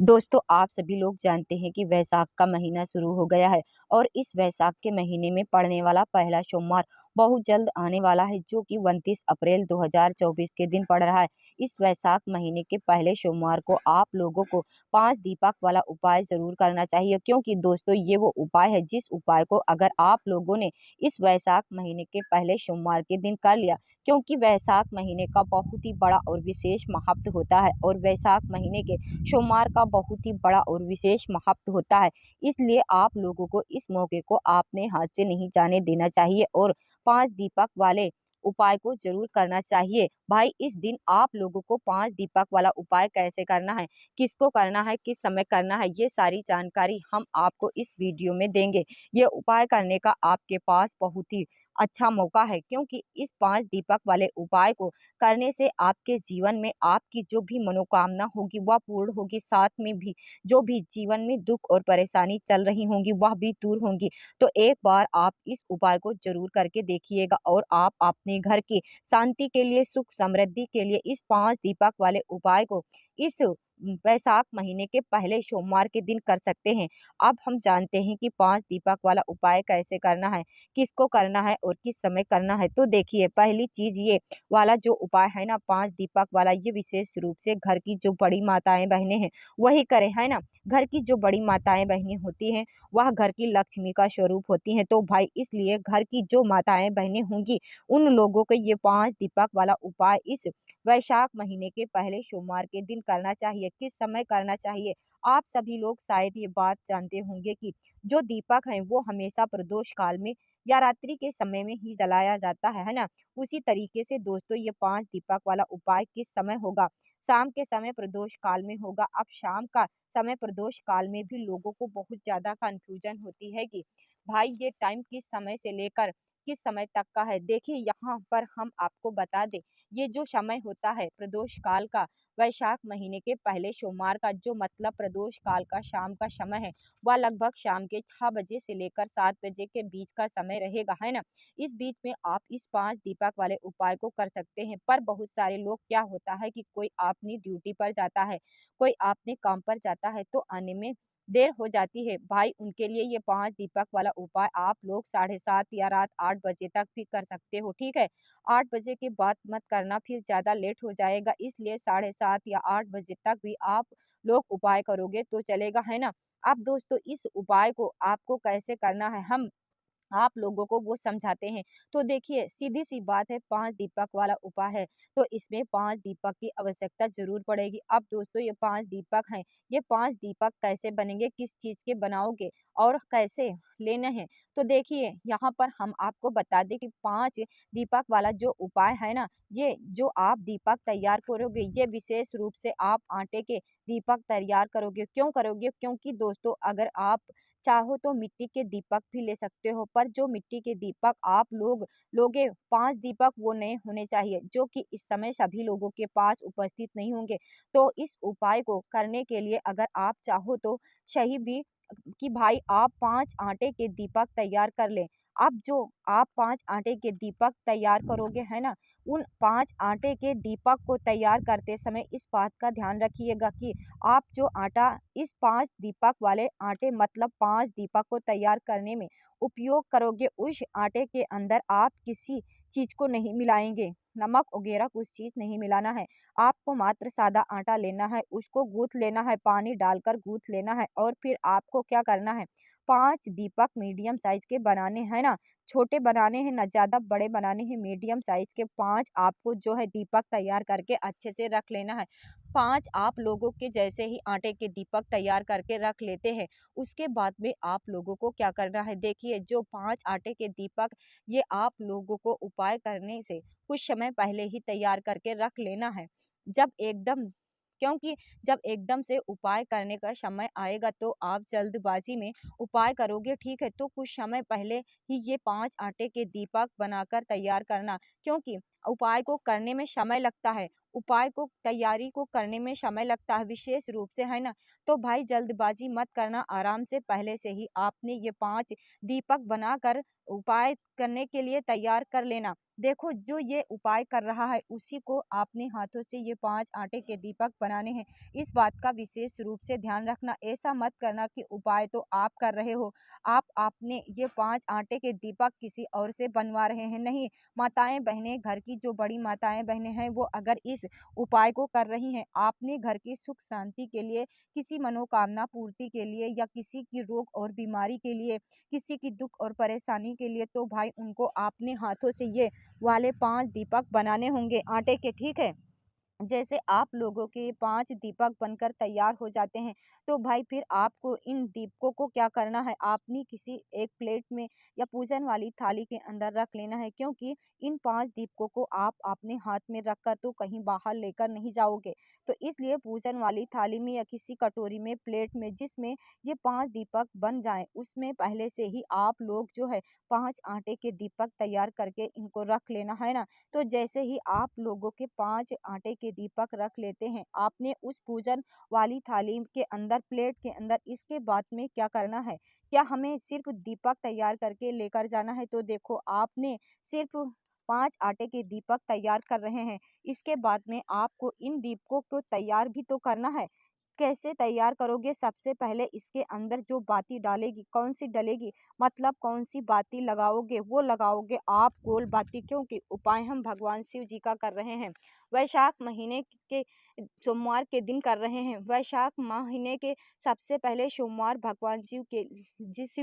दोस्तों, आप सभी लोग जानते हैं कि वैसाख का महीना शुरू हो गया है और इस वैसाख के महीने में पड़ने वाला पहला सोमवार बहुत जल्द आने वाला है, जो कि 29 अप्रैल 2024 के दिन पड़ रहा है। इस वैसाख महीने के पहले सोमवार को आप लोगों को 5 दीपक वाला उपाय ज़रूर करना चाहिए, क्योंकि दोस्तों ये वो उपाय है जिस उपाय को अगर आप लोगों ने इस वैसाख महीने के पहले सोमवार के दिन कर लिया, क्योंकि वैसाख महीने का बहुत ही बड़ा और विशेष महत्व होता है और वैसाख महीने के सोमवार का बहुत ही बड़ा और विशेष महत्व होता है। इसलिए आप लोगों को इस मौके को अपने हाथ से नहीं जाने देना चाहिए और 5 दीपक वाले उपाय को ज़रूर करना चाहिए। भाई, इस दिन आप लोगों को 5 दीपक वाला उपाय कैसे करना है, किसको करना है, किस समय करना है, ये सारी जानकारी हम आपको इस वीडियो में देंगे। ये उपाय करने का आपके पास बहुत ही अच्छा मौका है, क्योंकि इस 5 दीपक वाले उपाय को करने से आपके जीवन में आपकी जो भी मनोकामना होगी वह पूर्ण होगी, साथ में भी जो भी जीवन में दुख और परेशानी चल रही होंगी वह भी दूर होंगी। तो एक बार आप इस उपाय को ज़रूर करके देखिएगा और आप अपने घर की शांति के लिए, सुख समृद्धि के लिए इस 5 दीपक वाले उपाय को इस वैसाख महीने के पहले सोमवार के दिन कर सकते हैं। अब हम जानते हैं कि 5 दीपक वाला उपाय कैसे करना है, किसको करना है और किस समय करना है। तो देखिए, पहली चीज़ ये वाला जो उपाय है ना, 5 दीपक वाला, ये विशेष रूप से घर की जो बड़ी माताएँ बहनें हैं वही करें, है ना? घर की जो बड़ी माताएँ बहनें होती हैं वह घर की लक्ष्मी का स्वरूप होती हैं। तो भाई, इसलिए घर की जो माताएँ बहनें होंगी उन लोगों को ये 5 दीपक वाला उपाय इस वैशाख महीने के पहले सोमवार के दिन करना चाहिए। किस समय करना चाहिए? आप सभी लोग शायद ये बात जानते होंगे कि जो दीपक हैं वो हमेशा प्रदोष काल में या रात्रि के समय में ही जलाया जाता है ना? उसी तरीके से दोस्तों ये 5 दीपक वाला उपाय किस समय होगा? शाम के समय प्रदोष काल में होगा। अब शाम का समय प्रदोष काल में भी लोगों को बहुत ज़्यादा कन्फ्यूजन होती है कि भाई ये टाइम किस समय से लेकर किस समय तक का है। देखिए, यहाँ पर हम आपको बता दें, ये जो समय होता है प्रदोष काल का, वैशाख महीने के पहले सोमवार का, जो मतलब प्रदोष काल का शाम का समय है, वह लगभग शाम के 6 बजे से लेकर 7 बजे के बीच का समय रहेगा, है ना? इस बीच में आप इस 5 दीपक वाले उपाय को कर सकते हैं। पर बहुत सारे लोग, क्या होता है कि कोई अपनी ड्यूटी पर जाता है, कोई अपने काम पर जाता है, तो आने में देर हो जाती है। भाई, उनके लिए ये 5 दीपक वाला उपाय आप लोग 7:30 या रात 8 बजे तक भी कर सकते हो, ठीक है? 8 बजे के बाद मत करना, फिर ज़्यादा लेट हो जाएगा, इसलिए 7:30 या 8 बजे तक भी आप लोग उपाय करोगे तो चलेगा, है ना? अब दोस्तों, इस उपाय को आपको कैसे करना है, हम आप लोगों को वो समझाते हैं। तो देखिए, सीधी-सी बात है, 5 दीपक वाला उपाय है, तो इसमें 5 दीपक की आवश्यकता ज़रूर पड़ेगी। अब दोस्तों, ये 5 दीपक हैं, ये 5 दीपक कैसे बनेंगे, किस चीज़ के बनाओगे और कैसे लेने हैं? तो देखिए, यहाँ पर हम आपको बता दें कि 5 दीपक वाला जो उपाय है ना, ये जो आप दीपक तैयार करोगे, ये विशेष रूप से आप आटे के दीपक तैयार करोगे। क्यों करोगे? क्योंकि दोस्तों, अगर आप चाहो तो मिट्टी के दीपक भी ले सकते हो, पर जो मिट्टी के दीपक आप लोग लोगे, 5 दीपक, वो नए होने चाहिए, जो कि इस समय सभी लोगों के पास उपस्थित नहीं होंगे। तो इस उपाय को करने के लिए अगर आप चाहो तो सही भी कि भाई आप 5 आटे के दीपक तैयार कर लें। अब जो आप 5 आटे के दीपक तैयार करोगे, है ना? उन 5 आटे के दीपक को तैयार करते समय इस बात का ध्यान रखिएगा कि आप जो आटा इस 5 दीपक वाले आटे, मतलब 5 दीपक को तैयार करने में उपयोग करोगे, उस आटे के अंदर आप किसी चीज़ को नहीं मिलाएँगे। नमक वगैरह कुछ चीज़ नहीं मिलाना है। आपको मात्र सादा आटा लेना है, उसको गूँथ लेना है, पानी डालकर गूँथ लेना है और फिर आपको क्या करना है, 5 दीपक मीडियम साइज़ के बनाने हैं ना, छोटे बनाने हैं ना ज़्यादा बड़े बनाने हैं, मीडियम साइज़ के 5 आपको जो है दीपक तैयार करके अच्छे से रख लेना है। 5 आप लोगों के जैसे ही आटे के दीपक तैयार करके रख लेते हैं, उसके बाद में आप लोगों को क्या करना है, देखिए जो 5 आटे के दीपक, ये आप लोगों को उपाय करने से कुछ समय पहले ही तैयार करके रख लेना है। जब एकदम क्योंकि जब एकदम से उपाय करने का समय आएगा तो आप जल्दबाजी में उपाय करोगे, ठीक है? तो कुछ समय पहले ही ये 5 आटे के दीपक बनाकर तैयार करना, क्योंकि उपाय को करने में समय लगता है, उपाय को तैयारी को करने में समय लगता है विशेष रूप से, है ना? तो भाई जल्दबाजी मत करना, आराम से पहले से ही आपने ये 5 दीपक बनाकर उपाय करने के लिए तैयार कर लेना। देखो जो ये उपाय कर रहा है उसी को अपने हाथों से ये 5 आटे के दीपक बनाने हैं। इस बात का विशेष रूप से ध्यान रखना, ऐसा मत करना कि उपाय तो आप कर रहे हो, आप आपने ये 5 आटे के दीपक किसी और से बनवा रहे हैं। नहीं, माताएँ बहनें, घर की जो बड़ी माताएँ बहनें हैं वो अगर इस उपाय को कर रही हैं, आपने घर की सुख शांति के लिए, किसी मनोकामना पूर्ति के लिए या किसी की रोग और बीमारी के लिए, किसी की दुख और परेशानी के लिए, तो भाई उनको आपने हाथों से ये वाले 5 दीपक बनाने होंगे आटे के, ठीक है? जैसे आप लोगों के 5 दीपक बनकर तैयार हो जाते हैं, तो भाई फिर आपको इन दीपकों को क्या करना है, आपने किसी एक प्लेट में या पूजन वाली थाली के अंदर रख लेना है, क्योंकि इन 5 दीपकों को आप अपने हाथ में रखकर तो कहीं बाहर लेकर नहीं जाओगे। तो इसलिए पूजन वाली थाली में या किसी कटोरी में, प्लेट में जिसमें ये 5 दीपक बन जाएँ, उसमें पहले से ही आप लोग जो है 5 आटे के दीपक तैयार करके इनको रख लेना, है ना? तो जैसे ही आप लोगों के 5 आटे के दीपक रख लेते हैं, आपने उस पूजन वाली थाली के अंदर, प्लेट के अंदर, इसके बाद में क्या करना है, क्या हमें सिर्फ दीपक तैयार करके लेकर जाना है? तो देखो आपने सिर्फ 5 आटे के दीपक तैयार कर रहे हैं, इसके बाद में आपको इन दीपकों को तैयार भी तो करना है। कैसे तैयार करोगे? सबसे पहले इसके अंदर जो बाती डालेगी, कौन-सी डलेगी, मतलब कौन-सी बाती लगाओगे, वो लगाओगे आप गोल बाती, क्योंकि उपाय हम भगवान शिव जी का कर रहे हैं। वैशाख महीने के सोमवार के दिन कर रहे हैं। वैशाख महीने के सबसे पहले सोमवार भगवान शिव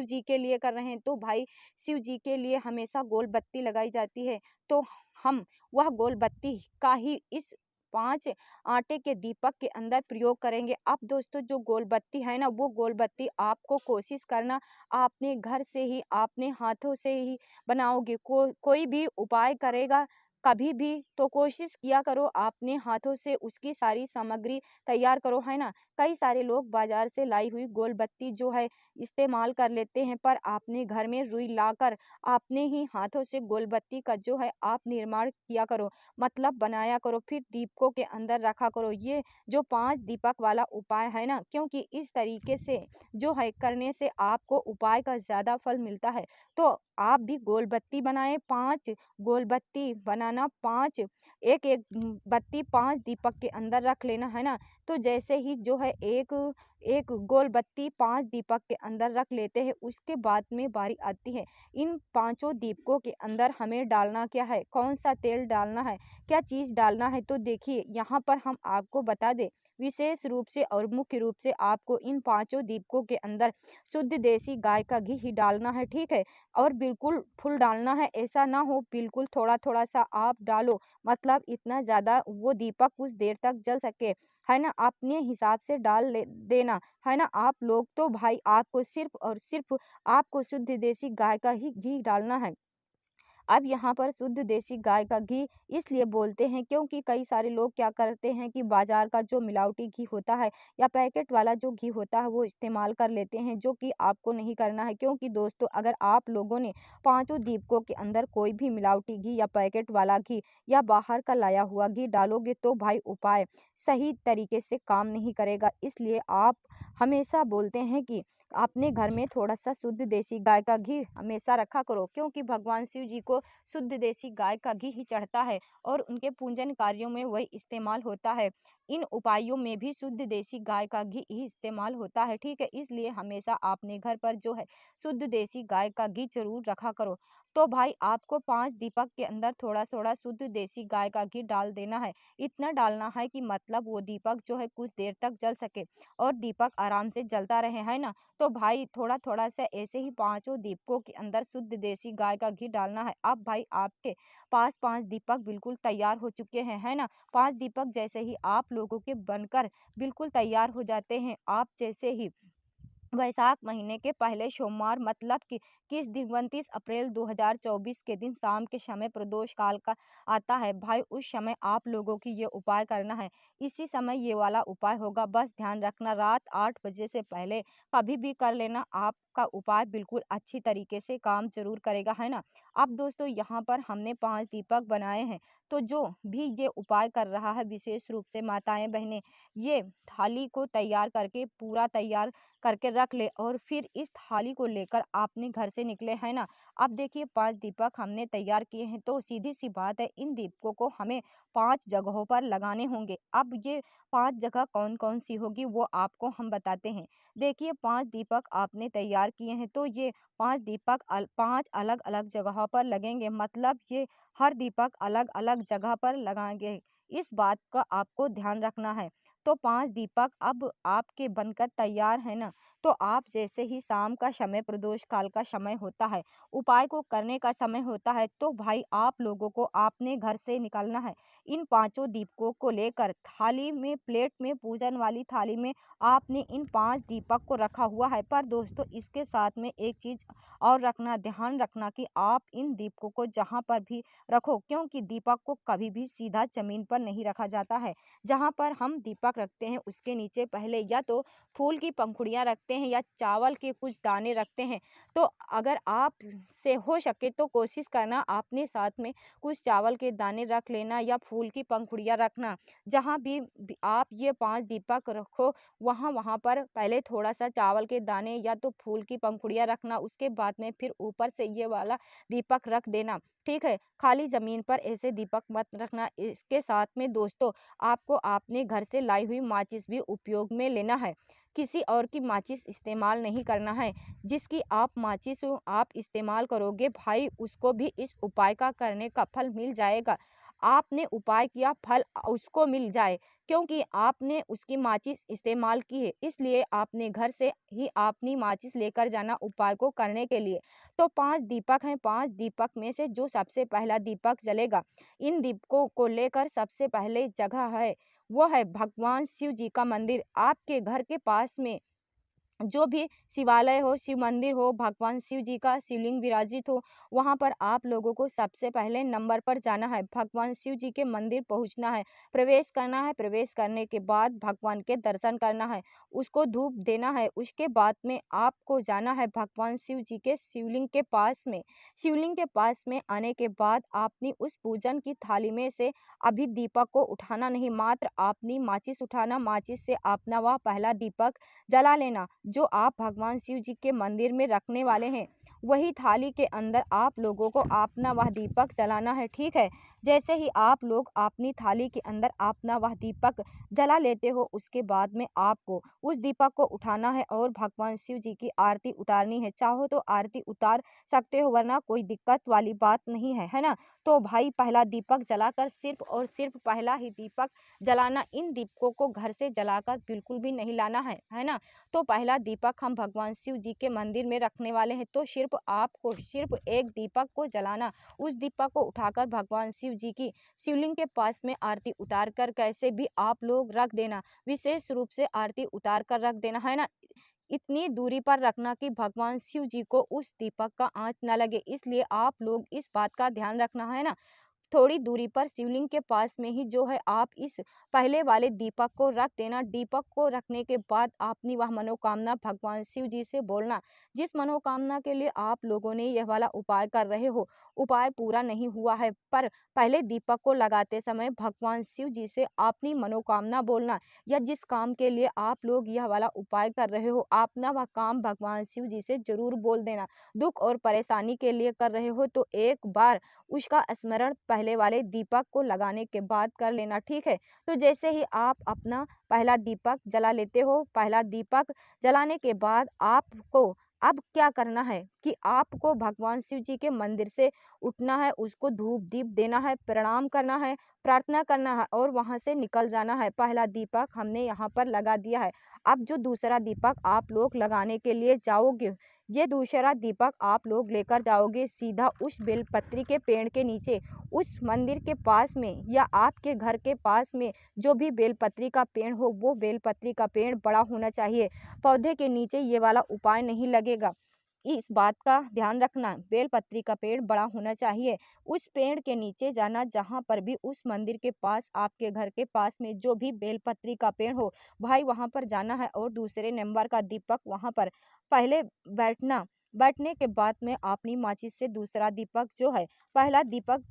जी के लिए कर रहे हैं, तो भाई शिव जी के लिए हमेशा गोल बत्ती लगाई जाती है। तो हम वह गोल बत्ती का ही इस 5 आटे के दीपक के अंदर प्रयोग करेंगे। अब दोस्तों जो गोल बत्ती है ना, वो गोल बत्ती आपको कोशिश करना आपने घर से ही, आपने हाथों से ही बनाओगे। कोई भी उपाय करेगा कभी भी तो कोशिश किया करो आपने हाथों से उसकी सारी सामग्री तैयार करो, है ना? कई सारे लोग बाजार से लाई हुई गोल बत्ती जो है इस्तेमाल कर लेते हैं, पर आपने घर में रुई लाकर आपने ही हाथों से गोल बत्ती का जो है आप निर्माण किया करो, मतलब बनाया करो, फिर दीपकों के अंदर रखा करो। ये जो 5 दीपक वाला उपाय है ना, क्योंकि इस तरीके से जो है करने से आपको उपाय का ज़्यादा फल मिलता है। तो आप भी गोल बत्ती बनाएँ, 5 गोल बत्ती बनाना, 5 एक-एक बत्ती 5 दीपक के अंदर रख लेना, है ना? तो जैसे ही जो है एक एक गोल बत्ती 5 दीपक के अंदर रख लेते हैं, उसके बाद में बारी आती है इन पाँचों दीपकों के अंदर हमें डालना क्या है, कौन-सा तेल डालना है, क्या चीज़ डालना है। तो देखिए यहाँ पर हम आपको बता दें, विशेष रूप से और मुख्य रूप से आपको इन पाँचों दीपकों के अंदर शुद्ध देसी गाय का घी ही डालना है, ठीक है? और बिल्कुल फुल डालना है, ऐसा ना हो बिल्कुल थोड़ा-थोड़ा सा आप डालो, मतलब इतना ज़्यादा वो दीपक कुछ देर तक जल सके, है ना? अपने हिसाब से डाल ले देना, है ना? आप लोग तो भाई आपको सिर्फ़ और सिर्फ़ आपको शुद्ध देसी गाय का ही घी डालना है। अब यहाँ पर शुद्ध देसी गाय का घी इसलिए बोलते हैं क्योंकि कई सारे लोग क्या करते हैं कि बाजार का जो मिलावटी घी होता है या पैकेट वाला जो घी होता है वो इस्तेमाल कर लेते हैं, जो कि आपको नहीं करना है। क्योंकि दोस्तों अगर आप लोगों ने पाँचों दीपकों के अंदर कोई भी मिलावटी घी या पैकेट वाला घी या बाहर का लाया हुआ घी डालोगे तो भाई उपाय सही तरीके से काम नहीं करेगा। इसलिए आप हमेशा बोलते हैं कि अपने घर में थोड़ा-सा शुद्ध देसी गाय का घी हमेशा रखा करो, क्योंकि भगवान शिव जी को शुद्ध देसी गाय का घी ही चढ़ता है और उनके पूजन कार्यों में वही इस्तेमाल होता है। इन उपायों में भी शुद्ध देसी गाय का घी ही इस्तेमाल होता है, ठीक है? इसलिए हमेशा अपने घर पर जो है शुद्ध देसी गाय का घी ज़रूर रखा करो। तो भाई आपको 5 दीपक के अंदर थोड़ा-थोड़ा शुद्ध देसी गाय का घी डाल देना है। इतना डालना है कि मतलब वो दीपक जो है कुछ देर तक जल सके और दीपक आराम से जलता रहे, है ना? तो भाई थोड़ा-थोड़ा सा ऐसे ही पाँचों दीपकों के अंदर शुद्ध देसी गाय का घी डालना है। अब भाई आपके पास 5 दीपक बिल्कुल तैयार हो चुके हैं, है ना? 5 दीपक जैसे ही आप लोगों के बनकर बिल्कुल तैयार हो जाते हैं, आप जैसे ही वैशाख महीने के पहले सोमवार, मतलब कि किस दिन, 29 अप्रैल 2024 के दिन शाम के समय प्रदोष काल का आता है, भाई उस समय आप लोगों की ये उपाय करना है। इसी समय ये वाला उपाय होगा, बस ध्यान रखना रात 8 बजे से पहले कभी भी कर लेना, आपका उपाय बिल्कुल अच्छी तरीके से काम ज़रूर करेगा, है ना? अब दोस्तों यहाँ पर हमने 5 दीपक बनाए हैं, तो जो भी ये उपाय कर रहा है विशेष रूप से माताएँ बहनें, ये थाली को तैयार करके पूरा तैयार करके रख ले और फिर इस थाली को लेकर आपने घर से निकले, है ना। अब देखिए 5 दीपक हमने तैयार किए हैं, तो सीधी सी बात है, इन दीपकों को हमें 5 जगहों पर लगाने होंगे। अब ये 5 जगह कौन कौन सी होगी वो आपको हम बताते हैं। देखिए 5 दीपक आपने तैयार किए हैं, तो ये 5 दीपक 5 अलग अलग जगहों पर लगेंगे, मतलब ये हर दीपक अलग अलग जगह पर लगाएंगे। इस बात का आपको ध्यान रखना है। तो 5 दीपक अब आपके बनकर तैयार है ना। तो आप जैसे ही शाम का समय, प्रदोष काल का समय होता है, उपाय को करने का समय होता है, तो भाई आप लोगों को आपने घर से निकलना है। इन पांचों दीपकों को लेकर थाली में, प्लेट में, पूजन वाली थाली में आपने इन 5 दीपक को रखा हुआ है। पर दोस्तों इसके साथ में एक चीज और रखना, ध्यान रखना कि आप इन दीपकों को जहाँ पर भी रखो, क्योंकि दीपक को कभी भी सीधा जमीन पर नहीं रखा जाता है। जहाँ पर हम दीपक रखते हैं उसके नीचे पहले या तो फूल की पंखुड़ियाँ रखते हैं या चावल के कुछ दाने रखते हैं। तो अगर आप से हो सके तो कोशिश करना आपने साथ में कुछ चावल के दाने रख लेना या फूल की पंखुड़ियाँ रखना। जहाँ भी आप ये 5 दीपक रखो, वहाँ वहाँ पर पहले थोड़ा सा चावल के दाने या तो फूल की पंखुड़ियाँ रखना, उसके बाद में फिर ऊपर से ये वाला दीपक रख देना। ठीक है, खाली जमीन पर ऐसे दीपक मत रखना। इसके साथ में दोस्तों आपको आपने घर से लाई हुई माचिस भी उपयोग में लेना है। किसी और की माचिस इस्तेमाल नहीं करना है। जिसकी आप माचिस आप इस्तेमाल करोगे भाई, उसको भी इस उपाय का करने का फल मिल जाएगा। आपने उपाय किया, फल उसको मिल जाए, क्योंकि आपने उसकी माचिस इस्तेमाल की है, इसलिए आपने घर से ही अपनी माचिस लेकर जाना उपाय को करने के लिए। तो 5 दीपक हैं, 5 दीपक में से जो सबसे पहला दीपक जलेगा, इन दीपकों को लेकर सबसे पहले जगह है वो है भगवान शिव जी का मंदिर। आपके घर के पास में जो भी शिवालय हो, शिव मंदिर हो, भगवान शिव जी का शिवलिंग विराजित हो, वहाँ पर आप लोगों को सबसे पहले नंबर पर जाना है। भगवान शिव जी के मंदिर पहुँचना है, प्रवेश करना है। प्रवेश करने के बाद भगवान के दर्शन करना है, उसको धूप देना है। उसके बाद में आपको जाना है भगवान शिव जी के शिवलिंग के पास में। शिवलिंग के पास में आने के बाद आपने उस पूजन की थाली में से अभी दीपक को उठाना नहीं, मात्र आपनी माचिस उठाना, माचिस से अपना वह पहला दीपक जला लेना जो आप भगवान शिव जी के मंदिर में रखने वाले हैं। वही थाली के अंदर आप लोगों को अपना वह दीपक जलाना है। ठीक है, जैसे ही आप लोग अपनी थाली के अंदर अपना वह दीपक जला लेते हो, उसके बाद में आपको उस दीपक को उठाना है और भगवान शिव जी की आरती उतारनी है। चाहो तो आरती उतार सकते हो, वरना कोई दिक्कत वाली बात नहीं है ना। तो भाई पहला दीपक जलाकर सिर्फ और सिर्फ पहला ही दीपक जलाना, इन दीपकों को घर से जलाकर बिल्कुल भी नहीं लाना है ना। तो पहला दीपक हम भगवान शिव जी के मंदिर में रखने वाले हैं, तो सिर्फ आपको सिर्फ एक दीपक को जलाना। उस दीपक को उठाकर भगवान शिव जी की शिवलिंग के पास में आरती उतार कर कैसे भी आप लोग रख देना, विशेष रूप से आरती उतार कर रख देना, है ना। इतनी दूरी पर रखना कि भगवान शिव जी को उस दीपक का आंच न लगे, इसलिए आप लोग इस बात का ध्यान रखना, है ना। थोड़ी दूरी पर शिवलिंग के पास में ही जो है आप इस पहले वाले दीपक को रख देना। दीपक को रखने के बाद अपनी वह मनोकामना भगवान शिव जी से बोलना, जिस मनोकामना के लिए आप लोगों ने यह वाला उपाय कर रहे हो, उपाय पूरा नहीं हुआ है, पर पहले दीपक को लगाते समय भगवान शिव जी से अपनी मनोकामना बोलना, या जिस काम के लिए आप लोग यह वाला उपाय कर रहे हो अपना वह काम भगवान शिव जी से जरूर बोल देना। दुख और परेशानी के लिए कर रहे हो तो एक बार उसका स्मरण पहले वाले दीपक को लगाने के बाद कर लेना। ठीक है, तो जैसे ही आप अपना पहला दीपक जला लेते हो, पहला दीपक जलाने के बाद आपको अब क्या करना है कि आपको भगवान शिव जी के मंदिर से उठना है, उसको धूप दीप देना है, प्रणाम करना है, प्रार्थना करना है और वहां से निकल जाना है। पहला दीपक हमने यहाँ पर लगा दिया है। अब जो दूसरा दीपक आप लोग लगाने के लिए जाओगे, ये दूसरा दीपक आप लोग लेकर जाओगे सीधा उस बेलपत्री के पेड़ के नीचे, उस मंदिर के पास में या आपके घर के पास में जो भी बेलपत्री का पेड़ हो, वो बेलपत्री का पेड़ बड़ा होना चाहिए। पौधे के नीचे ये वाला उपाय नहीं लगेगा, इस बात का ध्यान रखना। बेलपत्री का पेड़ बड़ा होना चाहिए। उस पेड़ के नीचे जाना, जहाँ पर भी उस मंदिर के पास आपके घर के पास में जो भी बेलपत्री का पेड़ हो भाई, वहाँ पर जाना है और दूसरे नंबर का दीपक वहाँ पर पहले बैठना। बैठने के बाद में अपनी माचिस से दूसरा दीपक जो है, पहला दीपक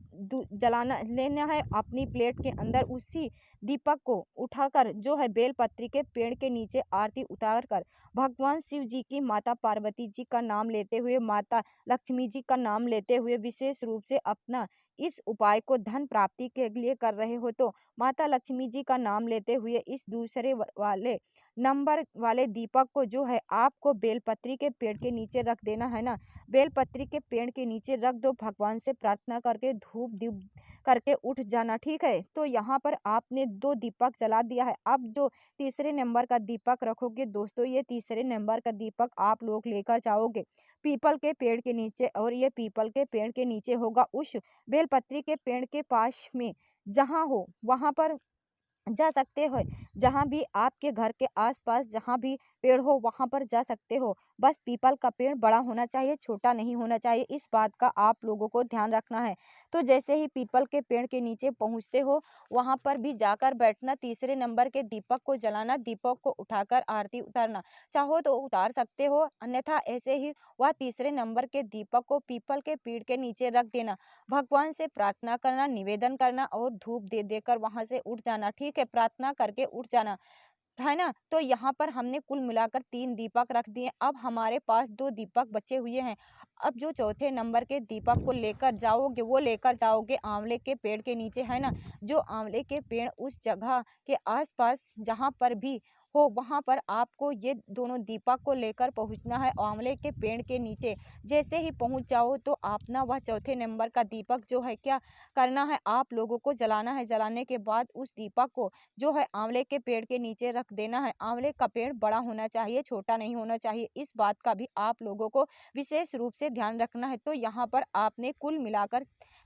जलाना लेना है अपनी प्लेट के अंदर। उसी दीपक को उठाकर जो है बेलपत्री के पेड़ के नीचे आरती उतार कर भगवान शिव जी की, माता पार्वती जी का नाम लेते हुए, माता लक्ष्मी जी का नाम लेते हुए विशेष रूप से अपना इस उपाय को धन प्राप्ति के लिए कर रहे हो तो माता लक्ष्मी जी का नाम लेते हुए इस दूसरे वाले नंबर वाले दीपक को जो है आपको बेलपत्री के पेड़ के नीचे रख देना है ना। बेलपत्री के पेड़ के नीचे रख दो, भगवान से प्रार्थना करके धूप दीप करके उठ जाना, ठीक है। तो यहाँ पर आपने 2 दीपक जला दिया है। अब जो तीसरे नंबर का दीपक रखोगे दोस्तों, ये तीसरे नंबर का दीपक आप लोग लेकर जाओगे पीपल के पेड़ के नीचे, और ये पीपल के पेड़ के नीचे होगा उस बेलपत्री के पेड़ के पास में, जहाँ हो वहाँ पर जा सकते हो। जहाँ भी आपके घर के आसपास जहाँ भी पेड़ हो वहाँ पर जा सकते हो। बस पीपल का पेड़ बड़ा होना चाहिए, छोटा नहीं होना चाहिए, इस बात का आप लोगों को ध्यान रखना है। तो जैसे ही पीपल के पेड़ के नीचे पहुँचते हो, वहाँ पर भी जाकर बैठना, तीसरे नंबर के दीपक को जलाना, दीपक को उठाकर आरती उतारना। चाहो तो उतार सकते हो, अन्यथा ऐसे ही वह तीसरे नंबर के दीपक को पीपल के पेड़ के नीचे रख देना। भगवान से प्रार्थना करना, निवेदन करना और धूप दे देकर वहाँ से उठ जाना, ठीक है। प्रार्थना करके उठ जाना, है ना। तो यहाँ पर हमने कुल मिलाकर 3 दीपक रख दिए। अब हमारे पास 2 दीपक बचे हुए हैं। अब जो चौथे नंबर के दीपक को लेकर जाओगे, वो लेकर जाओगे आंवले के पेड़ के नीचे, है ना। जो आंवले के पेड़ उस जगह के आसपास जहाँ पर भी हो, वहाँ पर आपको ये दोनों दीपक को लेकर पहुँचना है आंवले के पेड़ के नीचे। जैसे ही पहुँच जाओ तो अपना वह चौथे नंबर का दीपक जो है क्या करना है, आप लोगों को जलाना है। जलाने के बाद उस दीपक को जो है आंवले के पेड़ के नीचे रख देना है। आंवले का पेड़ बड़ा होना चाहिए, छोटा नहीं होना चाहिए, इस बात का भी आप लोगों को विशेष रूप से ध्यान रखना है। तो यहाँ पर आपने कुल मिलाकर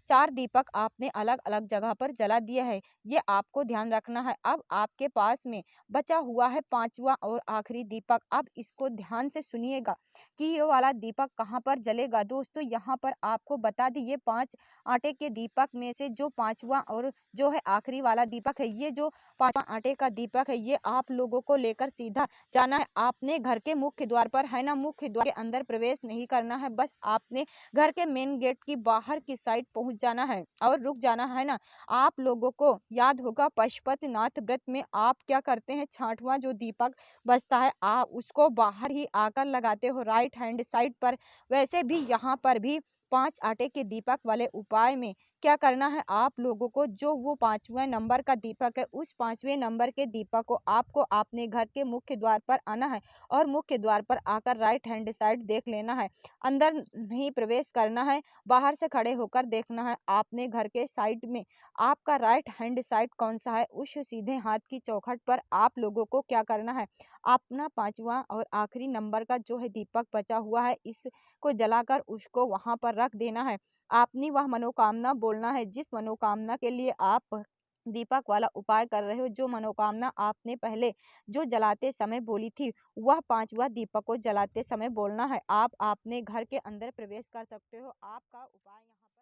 4 दीपक आपने अलग अलग जगह पर जला दिया है, ये आपको ध्यान रखना है। अब आपके पास में बचा हुआ है 5वां और आखिरी दीपक। अब इसको ध्यान से सुनिएगा कि ये वाला दीपक कहाँ पर जलेगा। दोस्तों यहाँ पर आपको बता दी, ये 5 आटे के दीपक में से जो 5वां और जो है आखिरी वाला दीपक है, ये जो 5वां आटे का दीपक है, ये आप लोगों को लेकर सीधा जाना है आपने घर के मुख्य द्वार पर, है ना। मुख्य द्वार के अंदर प्रवेश नहीं करना है, बस आपने घर के मेन गेट की बाहर की साइड पहुंच जाना है और रुक जाना है ना। आप लोगों को याद होगा पशुपतिनाथ व्रत में आप क्या करते हैं, 6वां जो दीपक बचता है आप उसको बाहर ही आकर लगाते हो राइट हैंड साइड पर। वैसे भी यहाँ पर भी 5 आटे के दीपक वाले उपाय में क्या करना है, आप लोगों को जो वो 5वें नंबर का दीपक है, उस 5वें नंबर के दीपक को आपको अपने घर के मुख्य द्वार पर आना है और मुख्य द्वार पर आकर राइट हैंड साइड देख लेना है। अंदर नहीं प्रवेश करना है, बाहर से खड़े होकर देखना है आपने घर के साइड में आपका राइट हैंड साइड कौन सा है। उस सीधे हाथ की चौखट पर आप लोगों को क्या करना है, अपना 5वां और आखिरी नंबर का जो है दीपक बचा हुआ है, इसको जलाकर उसको वहां पर रख देना है। आपने वह मनोकामना बोलना है जिस मनोकामना के लिए आप दीपक वाला उपाय कर रहे हो। जो मनोकामना आपने पहले जो जलाते समय बोली थी, वह 5वां दीपक को जलाते समय बोलना है। आप अपने घर के अंदर प्रवेश कर सकते हो। आपका उपाय यहाँ पर